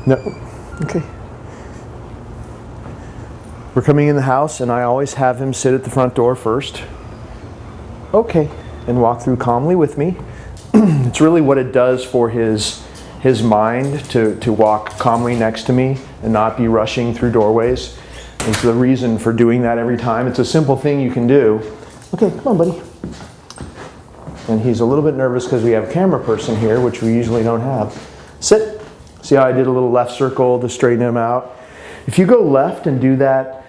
No. Okay. We're coming in the house, and I always have him sit at the front door first. Okay. And walk through calmly with me. It's really what it does for his mind to walk calmly next to me and not be rushing through doorways. It's the reason for doing that every time. It's a simple thing you can do. Okay, come on, buddy. And he's a little bit nervous because we have a camera person here, which we usually don't have. Sit. See how I did a little left circle to straighten him out? If you go left and do that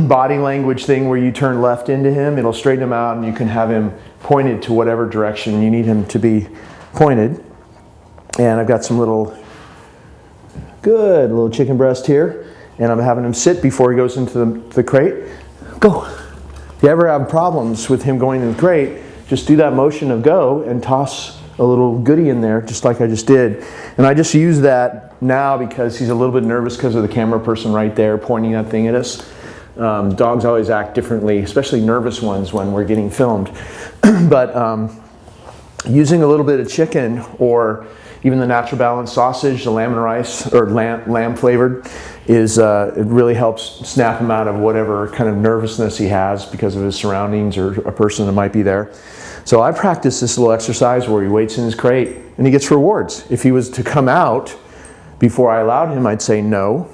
body language thing where you turn left into him, it'll straighten him out and you can have him pointed to whatever direction you need him to be pointed. And I've got some little chicken breast here. And I'm having him sit before he goes into the crate. Go. If you ever have problems with him going in the crate, just do that motion of go and toss a little goodie in there, just like I just did. And I just use that now because he's a little bit nervous because of the camera person right there pointing that thing at us. Dogs always act differently, especially nervous ones when we're getting filmed. But using a little bit of chicken or even the Natural Balance sausage, the lamb and rice, or lamb flavored, it really helps snap him out of whatever kind of nervousness he has because of his surroundings or a person that might be there. So I practice this little exercise where he waits in his crate and he gets rewards. If he was to come out before I allowed him, I'd say no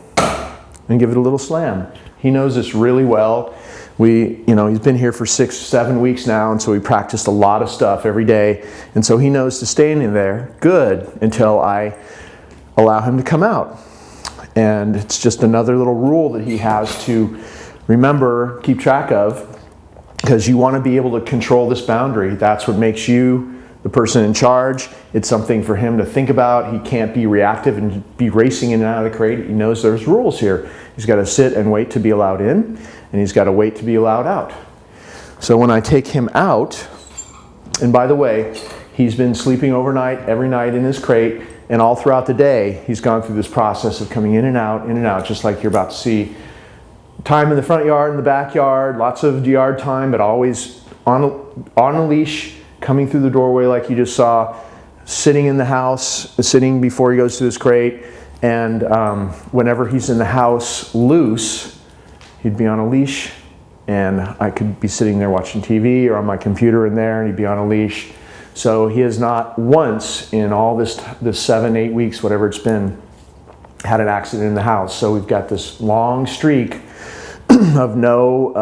and give it a little slam. He knows this really well. He's been here for 6-7 weeks now, and so we practiced a lot of stuff every day. And so he knows to stay in there good until I allow him to come out. And it's just another little rule that he has to remember, keep track of, because you want to be able to control this boundary. That's what makes you the person in charge. It's something for him to think about. He can't be reactive and be racing in and out of the crate. He knows there's rules here. He's got to sit and wait to be allowed in, and he's got to wait to be allowed out. So when I take him out, and by the way, he's been sleeping overnight every night in his crate, and all throughout the day, he's gone through this process of coming in and out, just like you're about to see. Time in the front yard, in the backyard, lots of yard time, but always on a leash, coming through the doorway like you just saw, sitting in the house, sitting before he goes to his crate, and whenever he's in the house loose, he'd be on a leash, and I could be sitting there watching TV or on my computer in there, and he'd be on a leash. So he has not once in all this 7-8 weeks, whatever it's been, had an accident in the house. So we've got this long streak of no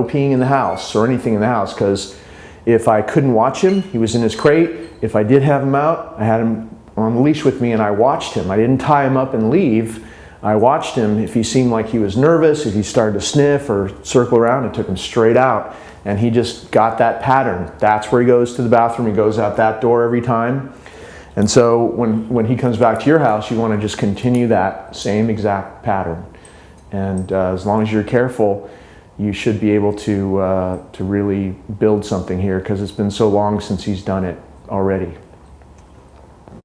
peeing in the house or anything in the house, because if I couldn't watch him, he was in his crate. If I did have him out, I had him on the leash with me and I watched him. I didn't tie him up and leave. I watched him. If he seemed like he was nervous, if he started to sniff or circle around, I took him straight out. And he just got that pattern. That's where he goes to the bathroom. He goes out that door every time. And so when he comes back to your house, you want to just continue that same exact pattern. And as long as you're careful, you should be able to really build something here, because it's been so long since he's done it already.